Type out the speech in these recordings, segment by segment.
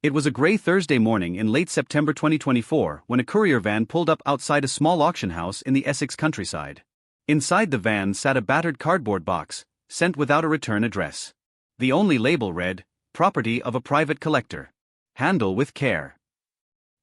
It was a gray Thursday morning in late September 2024 when a courier van pulled up outside a small auction house in the Essex countryside. Inside the van sat a battered cardboard box, sent without a return address. The only label read, "Property of a private collector. Handle with care."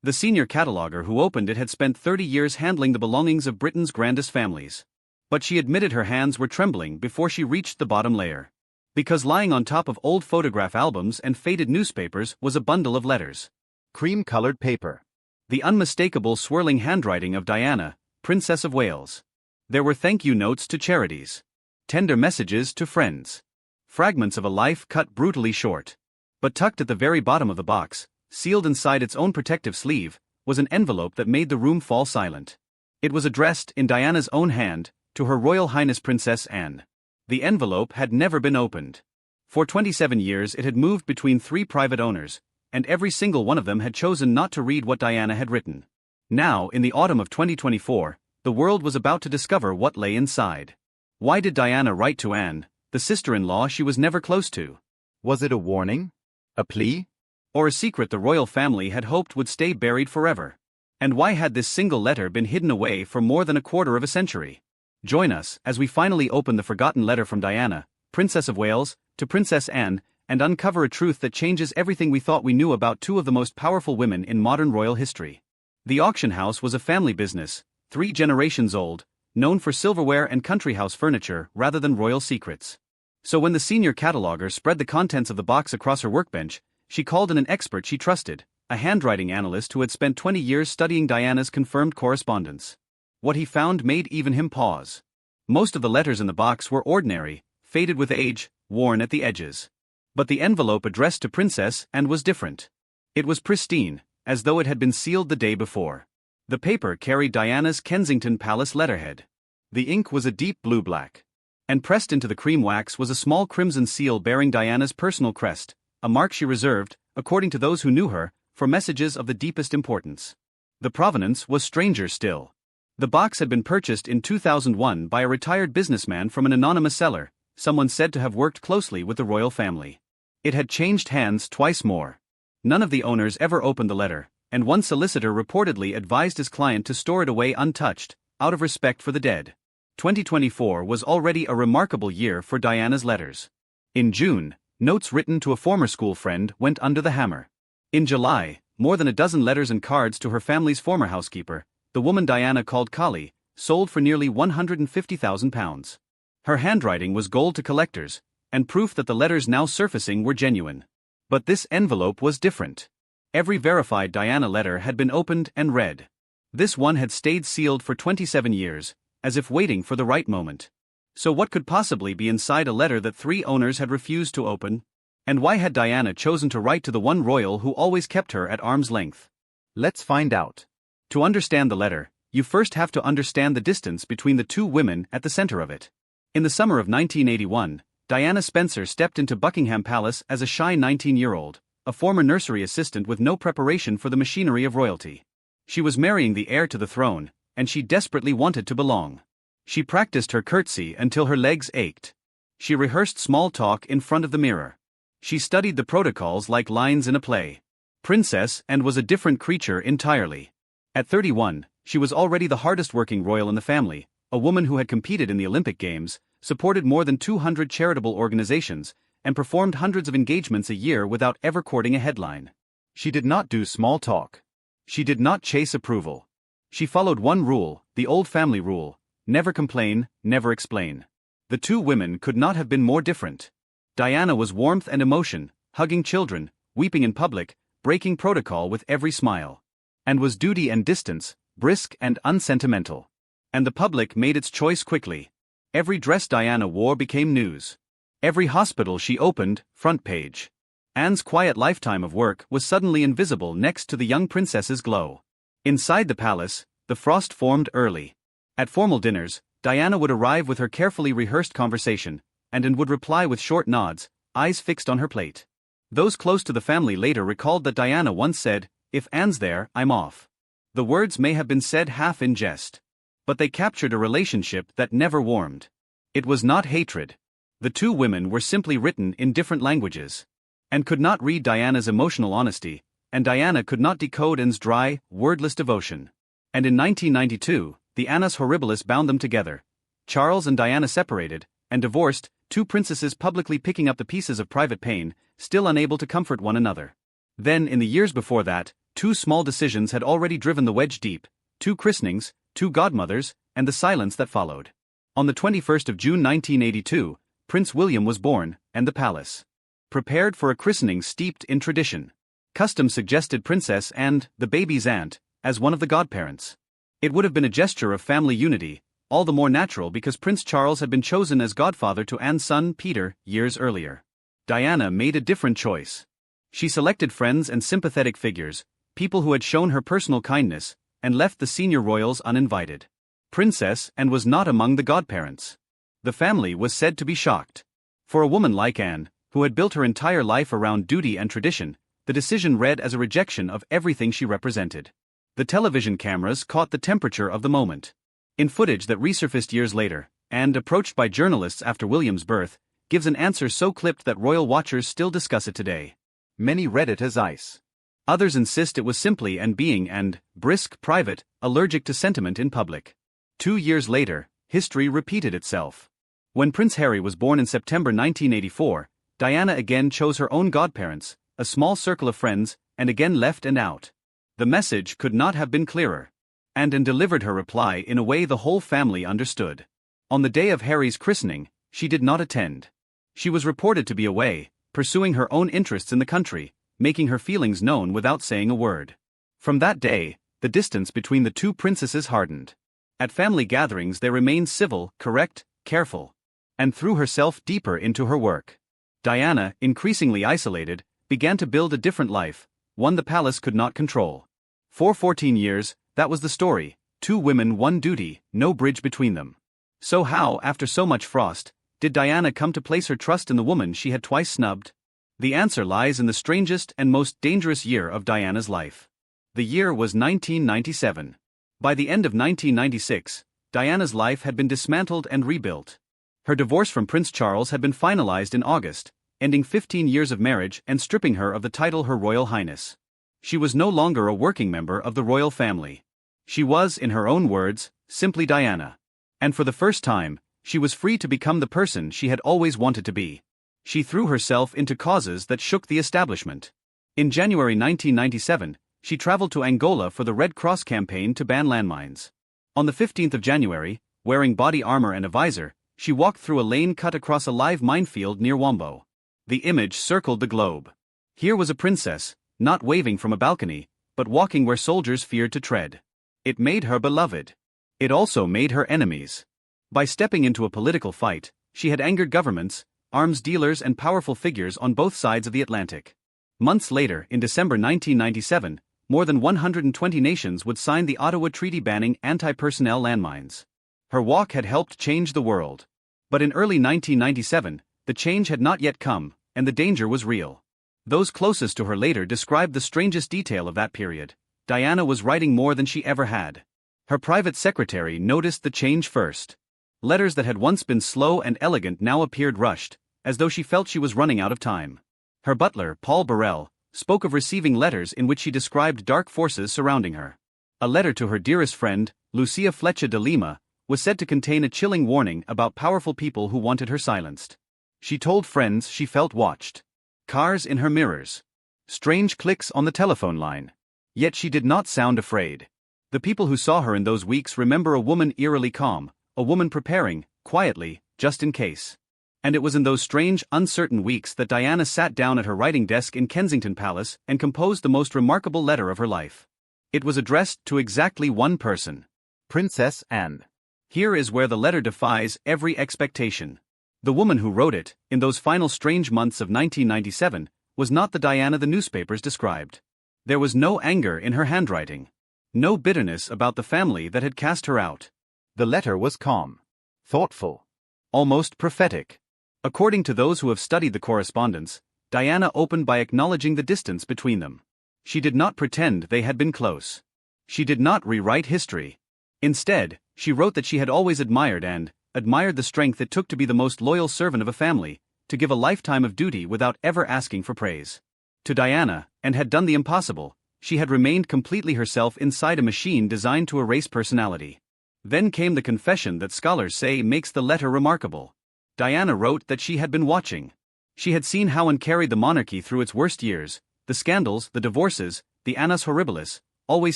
The senior cataloger who opened it had spent 30 years handling the belongings of Britain's grandest families. But she admitted her hands were trembling before she reached the bottom layer. Because lying on top of old photograph albums and faded newspapers was a bundle of letters. Cream-colored paper. The unmistakable swirling handwriting of Diana, Princess of Wales. There were thank you notes to charities. Tender messages to friends. Fragments of a life cut brutally short. But tucked at the very bottom of the box, sealed inside its own protective sleeve, was an envelope that made the room fall silent. It was addressed, in Diana's own hand, to Her Royal Highness Princess Anne. The envelope had never been opened. For 27 years it had moved between 3 private owners, and every single one of them had chosen not to read what Diana had written. Now, in the autumn of 2024, the world was about to discover what lay inside. Why did Diana write to Anne, the sister-in-law she was never close to? Was it a warning? A plea? Or a secret the royal family had hoped would stay buried forever? And why had this single letter been hidden away for more than a quarter of a century? Join us as we finally open the forgotten letter from Diana, Princess of Wales, to Princess Anne, and uncover a truth that changes everything we thought we knew about 2 of the most powerful women in modern royal history. The auction house was a family business, 3 generations old, known for silverware and country house furniture rather than royal secrets. So when the senior cataloger spread the contents of the box across her workbench, she called in an expert she trusted, a handwriting analyst who had spent 20 years studying Diana's confirmed correspondence. What he found made even him pause. Most of the letters in the box were ordinary, faded with age, worn at the edges. But the envelope addressed to Princess Anne was different. It was pristine, as though it had been sealed the day before. The paper carried Diana's Kensington Palace letterhead. The ink was a deep blue-black. And pressed into the cream wax was a small crimson seal bearing Diana's personal crest, a mark she reserved, according to those who knew her, for messages of the deepest importance. The provenance was stranger still. The box had been purchased in 2001 by a retired businessman from an anonymous seller, someone said to have worked closely with the royal family. It had changed hands twice more. None of the owners ever opened the letter, and one solicitor reportedly advised his client to store it away untouched, out of respect for the dead. 2024 was already a remarkable year for Diana's letters. In June, notes written to a former school friend went under the hammer. In July, more than a dozen letters and cards to her family's former housekeeper, the woman Diana called Collie, sold for nearly £150,000. Her handwriting was gold to collectors, and proof that the letters now surfacing were genuine. But this envelope was different. Every verified Diana letter had been opened and read. This one had stayed sealed for 27 years, as if waiting for the right moment. So what could possibly be inside a letter that 3 owners had refused to open? And why had Diana chosen to write to the one royal who always kept her at arm's length? Let's find out. To understand the letter, you first have to understand the distance between the 2 women at the center of it. In the summer of 1981, Diana Spencer stepped into Buckingham Palace as a shy 19-year-old, a former nursery assistant with no preparation for the machinery of royalty. She was marrying the heir to the throne, and she desperately wanted to belong. She practiced her curtsy until her legs ached. She rehearsed small talk in front of the mirror. She studied the protocols like lines in a play. Princess Anne was a different creature entirely. At 31, she was already the hardest-working royal in the family, a woman who had competed in the Olympic Games, supported more than 200 charitable organizations, and performed hundreds of engagements a year without ever courting a headline. She did not do small talk. She did not chase approval. She followed one rule, the old family rule: never complain, never explain. The 2 women could not have been more different. Diana was warmth and emotion, hugging children, weeping in public, breaking protocol with every smile. And was duty and distance, brisk and unsentimental. And the public made its choice quickly. Every dress Diana wore became news. Every hospital she opened, front page. Anne's quiet lifetime of work was suddenly invisible next to the young princess's glow. Inside the palace, the frost formed early. At formal dinners, Diana would arrive with her carefully rehearsed conversation, and would reply with short nods, eyes fixed on her plate. Those close to the family later recalled that Diana once said, "If Anne's there, I'm off." The words may have been said half in jest. But they captured a relationship that never warmed. It was not hatred. The 2 women were simply written in different languages. And could not read Diana's emotional honesty, and Diana could not decode Anne's dry, wordless devotion. And in 1992, the Annus Horribilis bound them together. Charles and Diana separated and divorced, two princesses publicly picking up the pieces of private pain, still unable to comfort one another. Then, in the years before that, two small decisions had already driven the wedge deep: two christenings, two godmothers, and the silence that followed. On the 21st of June 1982, Prince William was born, and the palace prepared for a christening steeped in tradition. Custom suggested Princess and the baby's aunt as one of the godparents. It would have been a gesture of family unity, all the more natural because Prince Charles had been chosen as godfather to Anne's son Peter years earlier. Diana made a different choice. She selected friends and sympathetic figures, people who had shown her personal kindness, and left the senior royals uninvited. Princess Anne was not among the godparents. The family was said to be shocked. For a woman like Anne, who had built her entire life around duty and tradition, the decision read as a rejection of everything she represented. The television cameras caught the temperature of the moment. In footage that resurfaced years later, and approached by journalists after William's birth, gives an answer so clipped that royal watchers still discuss it today. Many read it as ice. Others insist it was simply Anne being and brisk, private, allergic to sentiment in public. 2 years later, history repeated itself. When Prince Harry was born in September 1984, Diana again chose her own godparents, a small circle of friends, and again left and out. The message could not have been clearer. Anne delivered her reply in a way the whole family understood. On the day of Harry's christening, she did not attend. She was reported to be away, pursuing her own interests in the country, making her feelings known without saying a word. From that day, the distance between the two princesses hardened. At family gatherings they remained civil, correct, careful. And threw herself deeper into her work. Diana, increasingly isolated, began to build a different life, one the palace could not control. For 14 years, that was the story: two women, one duty, no bridge between them. So how, after so much frost, did Diana come to place her trust in the woman she had twice snubbed? The answer lies in the strangest and most dangerous year of Diana's life. The year was 1997. By the end of 1996, Diana's life had been dismantled and rebuilt. Her divorce from Prince Charles had been finalized in August, ending 15 years of marriage and stripping her of the title Her Royal Highness. She was no longer a working member of the royal family. She was, in her own words, simply Diana. And for the first time, she was free to become the person she had always wanted to be. She threw herself into causes that shook the establishment. In January 1997, she traveled to Angola for the Red Cross campaign to ban landmines. On the 15th of January, wearing body armor and a visor, she walked through a lane cut across a live minefield near Wombo. The image circled the globe. Here was a princess, not waving from a balcony, but walking where soldiers feared to tread. It made her beloved. It also made her enemies. By stepping into a political fight, she had angered governments, arms dealers and powerful figures on both sides of the Atlantic. Months later, in December 1997, more than 120 nations would sign the Ottawa Treaty banning anti-personnel landmines. Her walk had helped change the world. But in early 1997, the change had not yet come, and the danger was real. Those closest to her later described the strangest detail of that period. Diana was writing more than she ever had. Her private secretary noticed the change first. Letters that had once been slow and elegant now appeared rushed, as though she felt she was running out of time. Her butler, Paul Burrell, spoke of receiving letters in which she described dark forces surrounding her. A letter to her dearest friend, Lucia Flecha de Lima, was said to contain a chilling warning about powerful people who wanted her silenced. She told friends she felt watched. Cars in her mirrors. Strange clicks on the telephone line. Yet she did not sound afraid. The people who saw her in those weeks remember a woman eerily calm, a woman preparing, quietly, just in case. And it was in those strange, uncertain weeks that Diana sat down at her writing desk in Kensington Palace and composed the most remarkable letter of her life. It was addressed to exactly one person: Princess Anne. Here is where the letter defies every expectation. The woman who wrote it, in those final strange months of 1997, was not the Diana the newspapers described. There was no anger in her handwriting. No bitterness about the family that had cast her out. The letter was calm, thoughtful, almost prophetic. According to those who have studied the correspondence, Diana opened by acknowledging the distance between them. She did not pretend they had been close. She did not rewrite history. Instead, she wrote that she had always admired the strength it took to be the most loyal servant of a family, to give a lifetime of duty without ever asking for praise. to Diana, and had done the impossible. She had remained completely herself inside a machine designed to erase personality. Then came the confession that scholars say makes the letter remarkable. Diana wrote that she had been watching. She had seen how one carried the monarchy through its worst years, the scandals, the divorces, the annus horribilis, always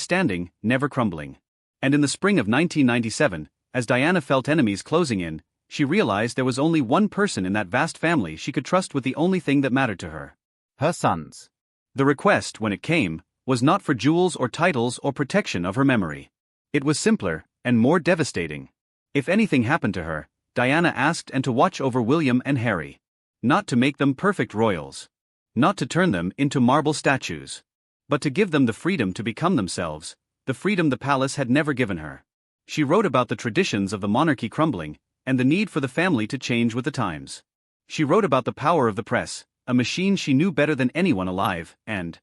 standing, never crumbling. And in the spring of 1997, as Diana felt enemies closing in, she realized there was only one person in that vast family she could trust with the only thing that mattered to her: her sons. The request, when it came, was not for jewels or titles or protection of her memory. It was simpler, and more devastating. If anything happened to her, Diana asked and to watch over William and Harry. Not to make them perfect royals. Not to turn them into marble statues. But to give them the freedom to become themselves, the freedom the palace had never given her. She wrote about the traditions of the monarchy crumbling, and the need for the family to change with the times. She wrote about the power of the press, a machine she knew better than anyone alive, and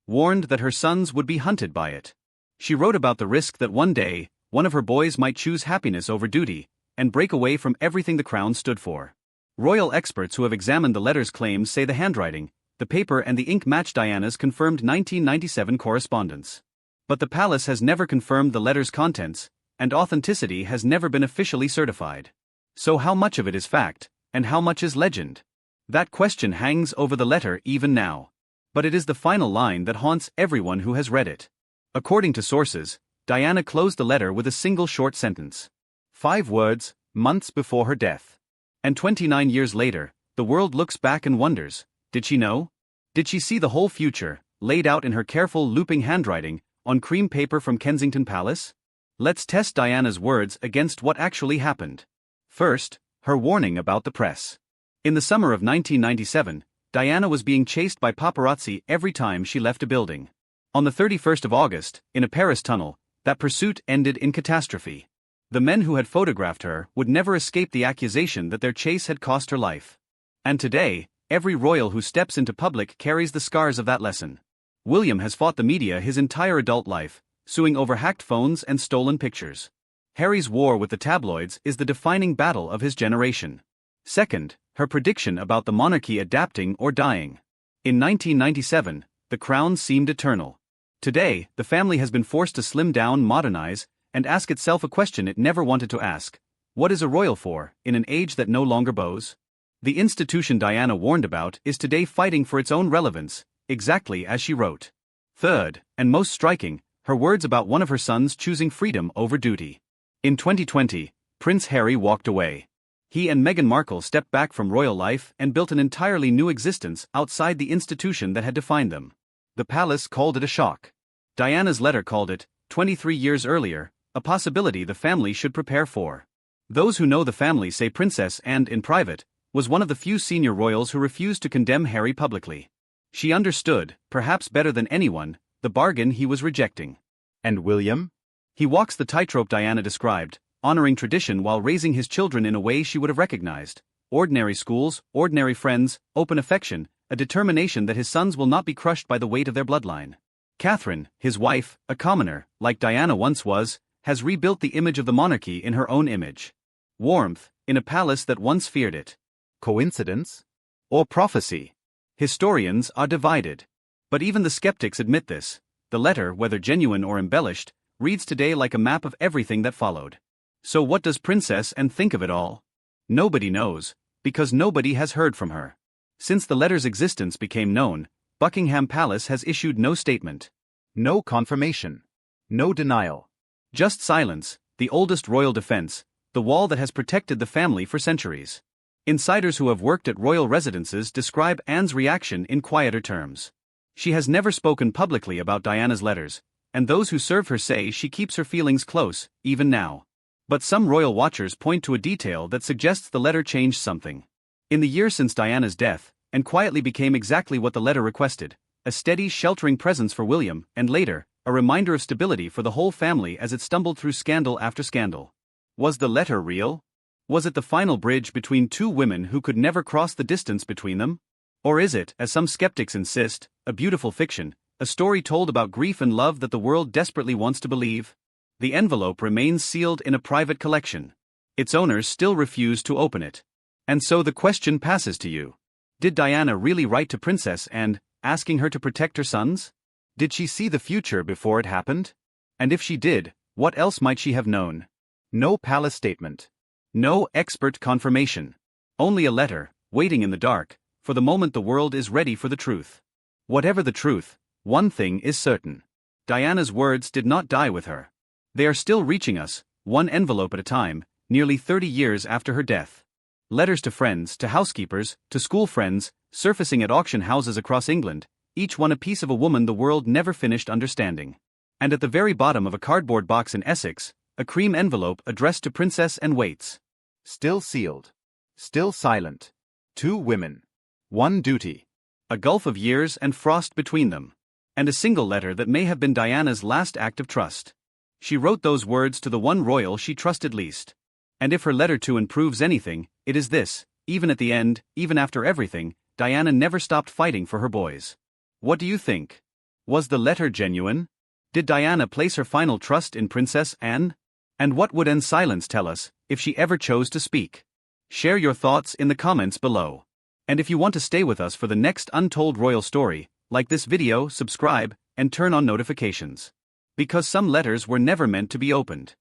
warned that her sons would be hunted by it. She wrote about the risk that one day, one of her boys might choose happiness over duty, and break away from everything the crown stood for. Royal experts who have examined the letter's claims say the handwriting, the paper and the ink match Diana's confirmed 1997 correspondence. But the palace has never confirmed the letter's contents, and authenticity has never been officially certified. So how much of it is fact, and how much is legend? That question hangs over the letter even now. But it is the final line that haunts everyone who has read it. According to sources, Diana closed the letter with a single short sentence. 5 words, months before her death. And 29 years later, the world looks back and wonders, did she know? Did she see the whole future, laid out in her careful looping handwriting, on cream paper from Kensington Palace? Let's test Diana's words against what actually happened. First, her warning about the press. In the summer of 1997, Diana was being chased by paparazzi every time she left a building. On the 31st of August, in a Paris tunnel, that pursuit ended in catastrophe. The men who had photographed her would never escape the accusation that their chase had cost her life. And today, every royal who steps into public carries the scars of that lesson. William has fought the media his entire adult life, suing over hacked phones and stolen pictures. Harry's war with the tabloids is the defining battle of his generation. Second, her prediction about the monarchy adapting or dying. In 1997, the crown seemed eternal. Today, the family has been forced to slim down, modernize, and ask itself a question it never wanted to ask. What is a royal for, in an age that no longer bows? The institution Diana warned about is today fighting for its own relevance, exactly as she wrote. Third, and most striking, her words about one of her sons choosing freedom over duty. In 2020, Prince Harry walked away. He and Meghan Markle stepped back from royal life and built an entirely new existence outside the institution that had defined them. The palace called it a shock. Diana's letter called it, 23 years earlier, a possibility the family should prepare for. Those who know the family say Princess Anne, in private, was one of the few senior royals who refused to condemn Harry publicly. She understood, perhaps better than anyone, the bargain he was rejecting. And William? He walks the tightrope Diana described, honoring tradition while raising his children in a way she would have recognized. Ordinary schools, ordinary friends, open affection, a determination that his sons will not be crushed by the weight of their bloodline. Catherine, his wife, a commoner, like Diana once was, has rebuilt the image of the monarchy in her own image. Warmth, in a palace that once feared it. Coincidence? Or prophecy? Historians are divided. But even the skeptics admit this. The letter, whether genuine or embellished, reads today like a map of everything that followed. So what does Princess Anne think of it all? Nobody knows, because nobody has heard from her. Since the letter's existence became known, Buckingham Palace has issued no statement. No confirmation. No denial. Just silence, the oldest royal defense, the wall that has protected the family for centuries. Insiders who have worked at royal residences describe Anne's reaction in quieter terms. She has never spoken publicly about Diana's letters, and those who serve her say she keeps her feelings close, even now. But some royal watchers point to a detail that suggests the letter changed something. In the year since Diana's death, Anne quietly became exactly what the letter requested, a steady, sheltering presence for William, and later, a reminder of stability for the whole family as it stumbled through scandal after scandal. Was the letter real? Was it the final bridge between two women who could never cross the distance between them? Or is it, as some skeptics insist, a beautiful fiction, a story told about grief and love that the world desperately wants to believe? The envelope remains sealed in a private collection. Its owners still refuse to open it. And so the question passes to you. Did Diana really write to Princess Anne, asking her to protect her sons? Did she see the future before it happened? And if she did, what else might she have known? No palace statement. No expert confirmation. Only a letter, waiting in the dark, for the moment the world is ready for the truth. Whatever the truth, one thing is certain. Diana's words did not die with her. They are still reaching us, one envelope at a time, nearly 30 years after her death. Letters to friends, to housekeepers, to school friends, surfacing at auction houses across England, each one a piece of a woman the world never finished understanding. And at the very bottom of a cardboard box in Essex, a cream envelope addressed to Princess and Waits. Still sealed. Still silent. 2 women. 1 duty. A gulf of years and frost between them. And a single letter that may have been Diana's last act of trust. She wrote those words to the one royal she trusted least. And if her letter to Anne proves anything, it is this: even at the end, even after everything, Diana never stopped fighting for her boys. What do you think? Was the letter genuine? Did Diana place her final trust in Princess Anne? And what would Anne's silence tell us, if she ever chose to speak? Share your thoughts in the comments below. And if you want to stay with us for the next untold royal story, like this video, subscribe, and turn on notifications. Because some letters were never meant to be opened.